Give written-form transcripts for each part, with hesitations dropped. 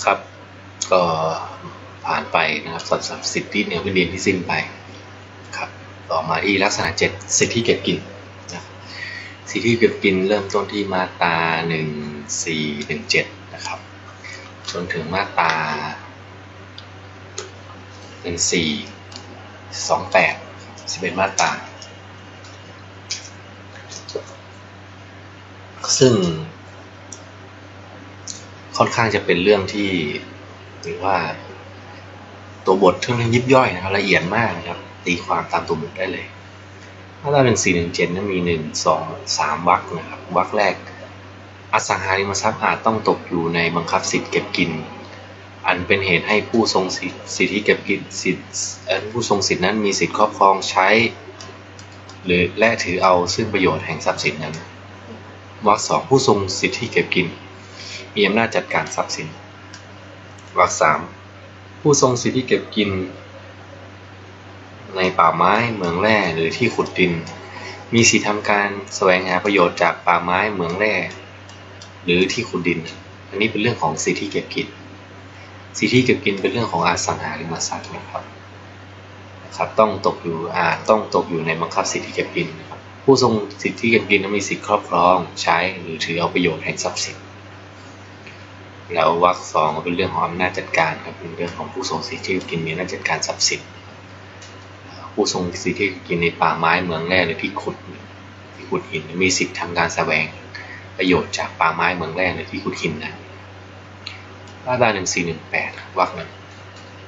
ครับก็ผ่านไปนะครับสำหรับสิทธิเหนือพื้นดินที่สิ้นไปครับต่อมาที่ลักษณะ7สิทธิเก็บกินนะสิทธิเก็บกินเริ่มต้นที่มาตรา1417นะครับจนถึงมาตรา1428 11มาตราซึ่งค่อนข้างจะเป็นเรื่องที่หรือว่าตัวบทค่อนข้างยิบย่อยนะครับละเอียดมากนะครับตีความตามตัวบทได้เลยมาตรา1417นั้นมี1 2 3วรรคนะครับวรรคแรกอสังหาริมทรัพย์อาจต้องตกอยู่ในบังคับสิทธิเก็บกินอันเป็นเหตุให้ผู้ทรงสิทธิเก็บกินผู้ทรงสิทธินั้นมีสิทธิครอบครองใช้หรือและถือเอาซึ่งประโยชน์แห่งทรัพย์สินนั้นวรรค2ผู้ทรงสิทธิเก็บกินมีอำนาจจัดการทรัพย์สินวรรค3ผู้ทรงสิทธิเก็บกินในป่าไม้เหมืองแร่หรือที่ขุดดินมีสิทธิทำการแสวงหาประโยชน์จากป่าไม้เหมืองแร่หรือที่ขุดดินอันนี้เป็นเรื่องของสิทธิเก็บกินสิทธิเก็บกินเป็นเรื่องของอสังหาริมทรัพย์นะครับต้องตกอยู่ในบังคับสิทธิเก็บกินผู้ทรงสิทธิเก็บกินมีสิทธิครอบครองใช้หรือถือเอาประโยชน์แห่งทรัพย์สินแล้ววรรค2ก็เป็นเรื่องของอำนาจจัดการครับเป็นเรื่องของผู้ทรงสิทธิเก็บกินมีอำนาจจัดการทรัพย์สินผู้ทรงสิทธิเก็บกินในป่าไม้เหมืองแร่หรือที่ขุดหินมีสิทธิทำการแสวงประโยชน์จากป่าไม้เหมืองแร่หรือที่ขุดหินนะมาตรา1418วรรค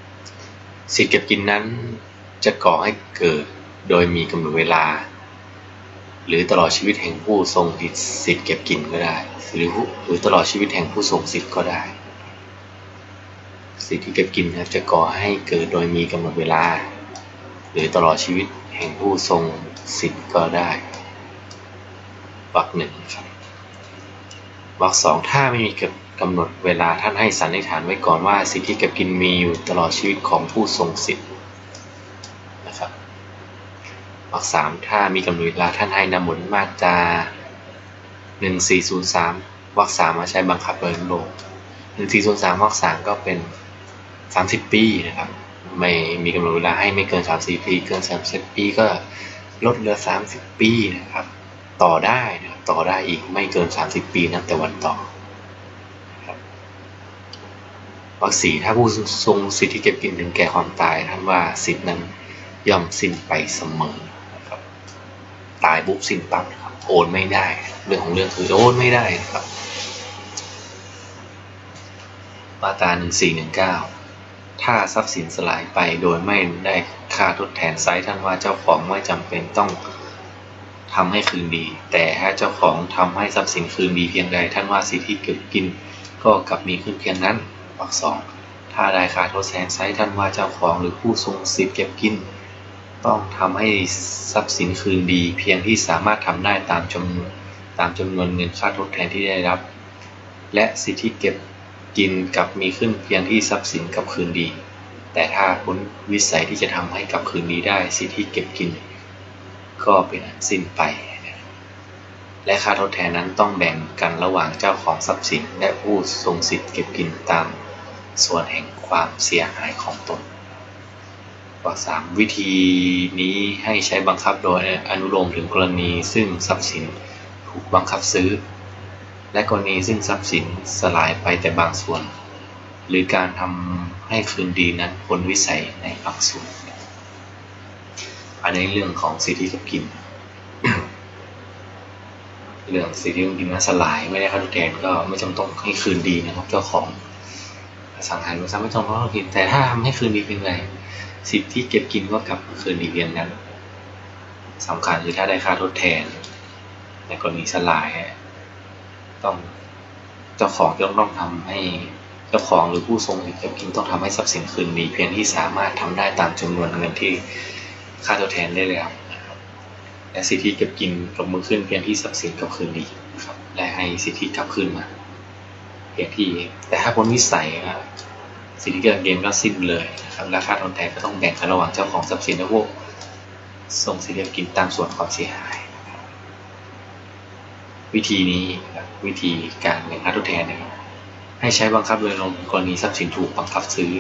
1สิทธิเก็บกินนั้นจะก่อให้เกิดโดยมีกำหนดเวลาหรือตลอดชีวิตแห่งผู้ทรงสิทธิเก็บกินก็ได้หรือตลอดชีวิตแห่งผู้ทรงสิทธิก็ได้สิทธิเก็บกินจะก่อให้เกิดโดยมีกำหนดเวลาหรือตลอดชีวิตแห่งผู้ทรงสิทธิก็ได้วรรค1ครับวรรค2ถ้าไม่มีกำหนดเวลาท่านให้สันนิษฐานไว้ก่อนว่าสิทธิเก็บกินมีอยู่ตลอดชีวิตของผู้ทรงสิทธินะครับวรรค3ถ้ามีกำหนดเวลาท่านให้นำหมวดมาตรา1403วรรค3มาใช้บังคับโดยโลก1403วรรค3ก็เป็น30ปีนะครับไม่มีกำหนดเวลาให้ไม่เกิน30ปีเกิน30ปีก็ลดเหลือ30ปีนะครับต่อได้นะครับต่อได้อีกไม่เกิน30ปีนับแต่วันต่อวรรค4ถ้าผู้ทรงสิทธิเก็บกินถึงแก่ความตายท่านว่าสิทธินั้นย่อมสิ้นไปเสมอนะครับตายปุ๊บสิ้นปั๊บนะครับโอนไม่ได้เรื่องของเรื่องคือโอนไม่ได้นะครับมาตรา1419ถ้าทรัพย์สินสลายไปโดยไม่ได้ค่าทดแทนไซส์ท่านว่าเจ้าของไม่จำเป็นต้องทำให้คืนดีแต่ถ้าเจ้าของทำให้ทรัพย์สินคืนดีเพียงใดท่านว่าสิทธิเก็บกินก็กลับมีขึ้นเพียงนั้นวรรค2ถ้าได้ค่าทดแทนไซส์ท่านว่าเจ้าของหรือผู้ทรงสิทธิเก็บกินต้องทำให้ทรัพย์สินคืนดีเพียงที่สามารถทำได้ตามจำนวนเงินค่าทดแทนที่ได้รับและสิทธิเก็บกินกับมีขึ้นเพียงที่ทรัพย์สินกับคืนดีแต่ถ้าพ้นวิสัยที่จะทำให้กับคืนดีได้สิทธิเก็บกินก็เป็นอันสิ้นไปและค่าทดแทนนั้นต้องแบ่งกันระหว่างเจ้าของทรัพย์สินและผู้ทรงสิทธิเก็บกินตามส่วนแห่งความเสียหายของตนวรรค3วิธีนี้ให้ใช้บังคับโดยอนุโลมถึงกรณีซึ่งทรัพย์สินถูกบังคับซื้อและกรณีซึ่งทรัพย์สินสลายไปแต่บางส่วนหรือการทำให้คืนดีนั้นพ้นวิสัยในบางส่วนอันนี้เรื่องของสิทธิเก็บกิน เรื่องสิทธิเก็บกินนั้นสลายไม่ได้ค่าทดแทนก็ไม่จำต้องให้คืนดีนะครับเจ้าของสังหารไม่จำต้องให้คืนแต่ถ้าทำให้คืนดีเพียงไรสิทธิเก็บกินก็กลับคืนดีเพียงนั้นสำคัญคือถ้าได้ค่าทดแทนในกรณีสลายต้องเจ้าของต้องทำให้เจ้าของหรือผู้ทรงสิทธิเก็บกินต้องทำให้ทรัพย์สินคืนดีเพียงที่สามารถทำได้ตามจำนวนเงินที่ค่าทดแทนได้แล้วนะครับและสิทธิเก็บกินกับมือขึ้นเพียงที่ทรัพย์สินกับคืนดีนะครับและให้สิทธิกลับคืนมาเพียงที่แต่ถ้าพ้นวิสัยสิทธิเก็บกินก็สิ้นเลยนะครับและค่าทดแทนก็ต้องแบ่งกันระหว่างเจ้าของทรัพย์สินและผู้ทรงสิทธิเก็บกินตามส่วนความเสียหายวิธีนี้วิธีการแบ่งค่าทดแทนนะครับ ให้ใช้บังคับโดยลงกรณีทรัพย์สินถูกบังคับซื้อ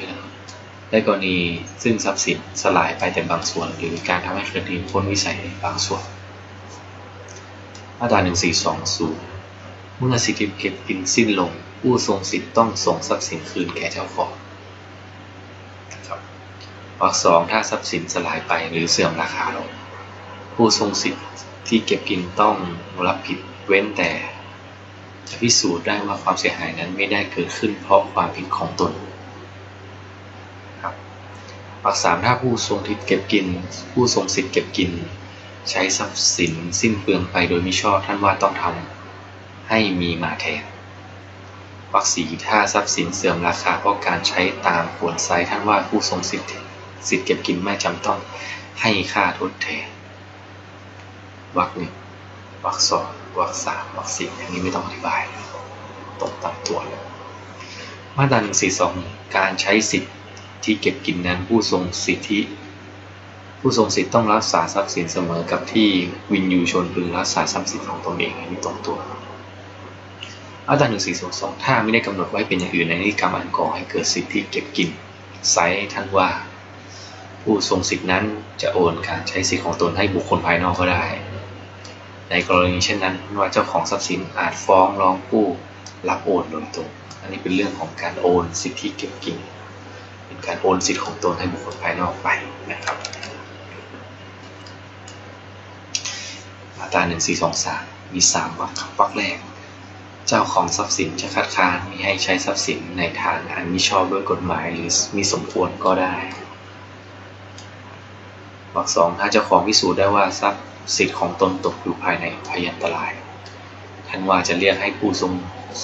และกรณีซึ่งทรัพย์สินสลายไปแต่บางส่วนหรือการทำให้คดีพ้นวิสัยบางส่วนมาตรา 1420 เมื่อสิทธิเก็บกินสิ้นลงผู้ทรงสิทธิ์ต้องส่งทรัพย์สินคืนแก่เจ้าของวรรค 2ถ้าทรัพย์สินสลายไปหรือเสื่อมราคาลงผู้ทรงสิทธิ์ที่เก็บกินต้องรับผิดเว้นแต่จะพิสูจน์ได้ว่าความเสียหายนั้นไม่ได้เกิดขึ้นเพราะความผิดของตนวรรค 3ถ้าผู้ทรงสิทธิ์เก็บกินใช้ทรัพย์สินสิ้นเปลืองไปโดยมิชอบท่านว่าต้องทำให้มีมาแทนวรรค 4ถ้าทรัพย์สินเสื่อมราคาเพราะการใช้ตามควรไซร้ท่านว่าผู้ทรงสิทธิ์เก็บกินไม่จำต้องให้ค่าทดแทนวรรค 1วรรค 2วรรค 3วรรค 4อย่างนี้ไม่ต้องอธิบายตรงตามตัวมาตรา 142การใช้สิทธิ์ที่เก็บกินนั้นผู้ทรงสิทธิ์ต้องรักษาทรัพย์สินเสมอกับที่วินยูชนพึงรักษาทรัพย์สินของตนเองอันนี้ตรงตัวมาตรา 1422ถ้าไม่ได้กำหนดไว้เป็นอย่างอื่นในนิติกรรมอันก่อให้เกิดสิทธิที่เก็บกินไซร้ท่านว่าผู้ทรงสิทธินั้นจะโอนการใช้สิทธิของตนให้บุคคลภายนอกก็ได้ในกรณีเช่นนั้นว่าเจ้าของทรัพย์สินอาจฟ้องร้องผู้รับโอนโดยตรงอันนี้เป็นเรื่องของการโอนสิทธิเก็บกินเป็นการโอนสิทธิของตนให้บุคคลภายนอกไปนะครับมาตรา 1423มี3วรรคแรกเจ้าของทรัพย์สินจะคัดค้านมิให้ใช้ทรัพย์สินในทางอันมิชอบด้วยกฎหมายหรือมิสมควรก็ได้วรรค 2ถ้าเจ้าของพิสูจน์ได้ว่าทรัพย์สิทธิ์ของตนตกอยู่ภายในพยันตรายท่านว่าจะเรียกให้ผู้ทรง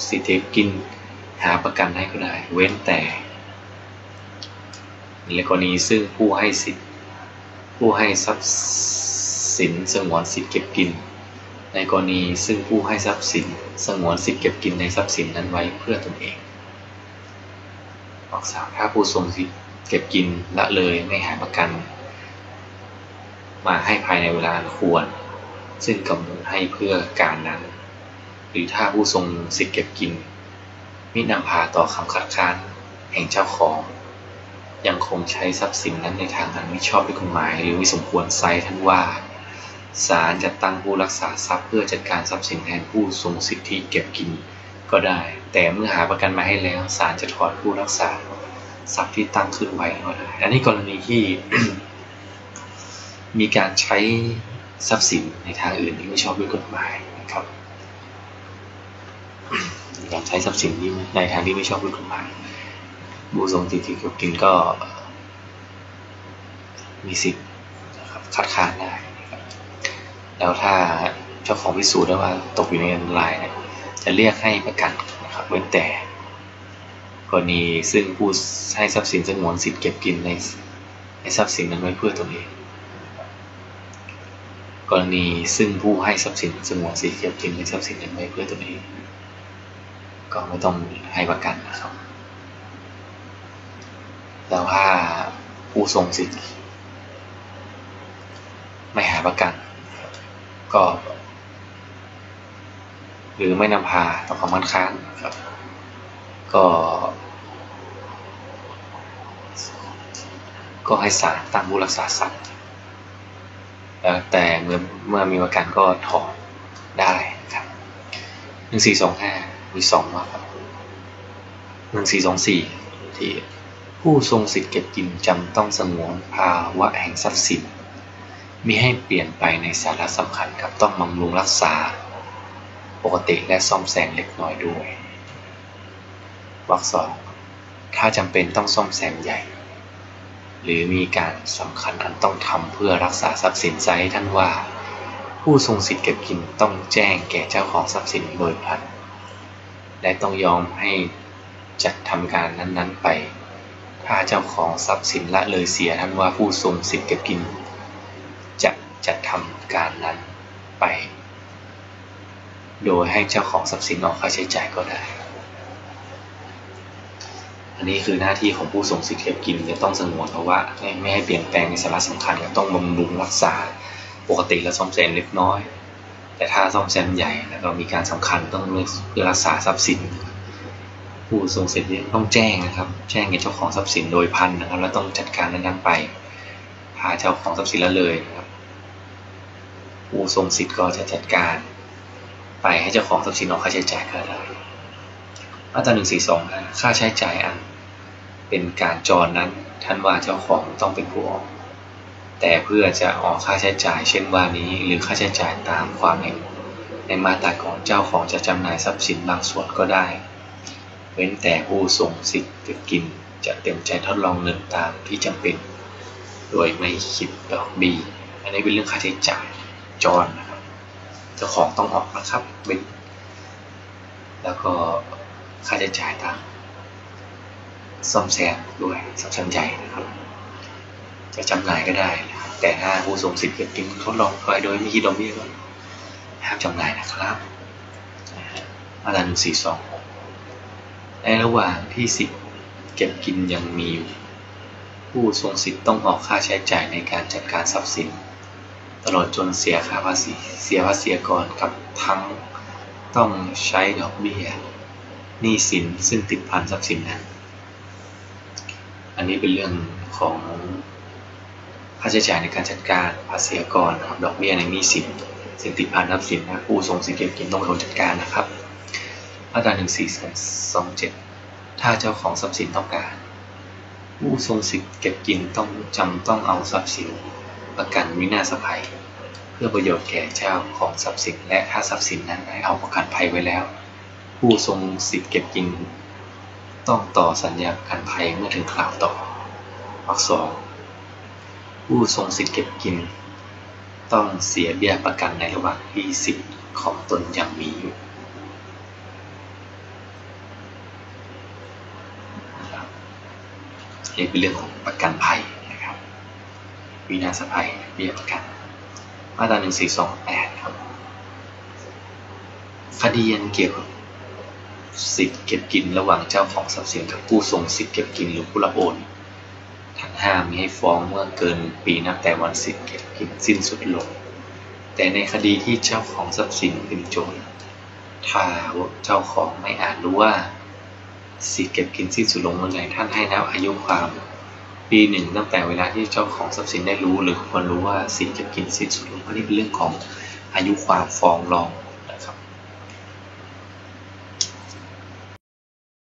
สิทธิกินหาประกันให้ก็ได้เว้นแต่ในกรณีซึ่งผู้ให้ทรัพย์สินสงวนสิทธิเก็บกินในกรณีซึ่งผู้ให้ทรัพย์สินสงวนสิทธิเก็บกินในทรัพย์สินนั้นไว้เพื่อตนเองวรรค 3ถ้าผู้ทรงสิทธิเก็บกินละเลยไม่หาประกันมาให้ภายในเวลาอันควรซึ่งกำหนดให้เพื่อการนั้นหรือถ้าผู้ทรงสิทธิเก็บกินมินำพาต่อคำคัดค้านแห่งเจ้าของยังคงใช้ทรัพย์สินนั้นในทางอันมิชอบด้วยกฎหมายหรือมิสมควรไซร้ท่านว่าศาลจะตั้งผู้รักษาทรัพย์เพื่อจัดการทรัพย์สินแทนผู้ทรงสิทธิเก็บกินก็ได้แต่เมื่อหาประกันมาให้แล้วศาลจะถอนผู้รักษาทรัพย์ที่ตั้งขึ้นไว้ก็ได้อันนี้กรณีที่ มีการใช้ทรัพย์สินในทางอื่นที่ไม่ชอบด้วยกฎหมายนะครับมีการใช้ทรัพย์สินในทางที่ไม่ชอบด้วยกฎหมายผู้ทรงสิทธิเก็บกินก็มีสิทธิ์นะครับคัดค้านได้นะครับแล้วถ้าเจ้าของพิสูจน์ได้ว่าตกอยู่ในอันตรายนะจะเรียกให้ประกันนะครับเว้นแต่กรณีซึ่งผู้ให้ทรัพย์สินสงวนสิทธิเก็บกินในทรัพย์สินนั้นไว้เพื่อตนเองกรณีซึ่งผู้ให้ทรัพย์สินสงวนสิทธิเก็บกินในทรัพย์สินนั้นไว้เพื่อตนเองก็ไม่ต้องให้ประกันนะครับแล้วถ้าผู้ทรงสิทธิ์ไม่หาประกันก็หรือไม่นำพาต่อความมั่นคงครับก็ให้ศาลตั้งผู้รักษาทรัพย์แต่เมื่อมีประกันก็ถอนได้ครับ1425มี2ว่าครับ1424ที่ผู้ทรงสิทธิเก็บกินจำต้องสงวนภาวะแห่งทรัพย์สินมิให้เปลี่ยนไปในสาระสำคัญครับต้องบำรุงรักษาปกติและซ่อมแซมเล็กน้อยด้วยวรรค 2ถ้าจำเป็นต้องซ่อมแซมใหญ่หรือมีการสำคัญอันต้องทำเพื่อรักษาทรัพย์สินไซร้ท่านว่าผู้ทรงสิทธิเก็บกินต้องแจ้งแก่เจ้าของทรัพย์สินโดยพลันและต้องยอมให้จัดทำการนั้นๆไปถ้าเจ้าของทรัพย์สินละเลยเสียท่านว่าผู้ทรงสิทธิเก็บกินจะจัดทำการนั้นไปโดยให้เจ้าของทรัพย์สินออกค่าใช้จ่ายก็ได้อันนี้คือหน้าที่ของผู้ทรงสิทธิเก็บกินจะต้องสงวนเพราะว่าไม่ให้เปลี่ยนแปลงในสาระสำคัญต้องบำรุงรักษาปกติและซ่อมแซมเล็กน้อยแต่ถ้าซ่อมแซมใหญ่แล้วก็มีการสำคัญต้องเพื่อรักษาทรัพย์สิน ผู้ทรงสิทธิ์ต้องแจ้งนะครับแจ้งแก่เจ้าของทรัพย์สินโดยพันนะครับแล้วต้องจัดการนั้นไปพาเจ้าของทรัพย์สินละเลยนะครับผู้ทรงสิทธิ์ก็จะจัดการไปให้เจ้าของทรัพย์สินออกค่าใช้จ่ายก็ได้มาตรา142ค่าใช้จ่ายอันเป็นการจรนั้นท่านว่าเจ้าของต้องเป็นผู้ออกแต่เพื่อจะออกค่าใช้จ่ายเช่นว่านี้หรือค่าใช้จ่ายตามความในมาตราก่อนเจ้าของจะจำหน่ายทรัพย์สินบางส่วนก็ได้เว้นแต่ผู้ทรงสิทธิ์เก็บกินจะเต็มใจทดลองเงินตามที่จำเป็นโดยไม่คิดดอกเบี้ยอันนี้เป็นเรื่องค่าใช้จ่ายจรนะครับเจ้าของต้องออกนะครับเป็นแล้วก็ค่าใช้จ่ายตามซ่อมแซมด้วยซ่อมแซมใหญ่นะครับจะจำหน่ายก็ได้นะครับแต่ถ้าผู้ทรงสิทธิ์เก็บกินทดลองไว้โดยไม่คิดดอกเบี้ยก็ห้ามจำหน่ายนะครับมาตรา142ในระหว่างที่สิทธิ์เก็บกินยังมีอยู่ผู้ทรงสิทธิ์ต้องออกค่าใช้จ่ายในการจัดการทรัพย์สินตลอดจนเสียค่าภาษีเสียภาษีก่อนกับทั้งต้องใช้ดอกเบี้ยหนี้สินซึ่งติดพันทรัพย์สินนั้นอันนี้เป็นเรื่องของค่าใช้จ่ายในการจัดการภาษีก่อนครับดอกเบี้ยในหนี้สินซึ่งติดพันทรัพย์สินนะผู้ทรงสิทธิ์เก็บกินต้องเป็นคนจัดการนะครับมาตรา142.7ถ้าเจ้าของทรัพย์สินต้องการผู้ทรงสิทธิ์เก็บกินต้องเอาทรัพย์สินประกันวินาศภัยเพื่อประโยชน์แก่เจ้าของทรัพย์สินและถ้าทรัพย์สินนั้นได้เอาประกันภัยไว้แล้วผู้ทรงสิทธิ์เก็บกินต้องต่อสัญญาประกันภัยเมื่อถึงคราวต่อวรรคสองผู้ทรงสิทธิ์เก็บกินต้องเสียเบี้ยประกันในระหว่างที่สิทธิ์ของตนยังมีอยู่นี่เป็นเรื่องของประกันภัยนะครับวินาศภัยเบี้ยประกันมาตรา142.8ครับคดีอันเกี่ยวกับสิทธิ์เก็บกินระหว่างเจ้าของทรัพย์สินกับผู้ทรงสิทธิ์เก็บกินหรือผู้รับโอนท่านห้ามมิให้ฟ้องเมื่อเกินปีนับแต่วันสิทธิ์เก็บกินสิ้นสุดลงแต่ในคดีที่เจ้าของทรัพย์สินเป็นโจรถ้าเจ้าของไม่อาจรู้ว่าสิทธิ์เก็บกินสิ้นสุดลงเมื่อไหร่ท่านให้นับอายุความปีหนึ่งตั้งแต่เวลาที่เจ้าของทรัพย์สินได้รู้หรือควรรู้ว่าสิทธิ์เก็บกินสิ้นสุดลงอันนี้เป็นเรื่องของอายุความฟ้องร้อง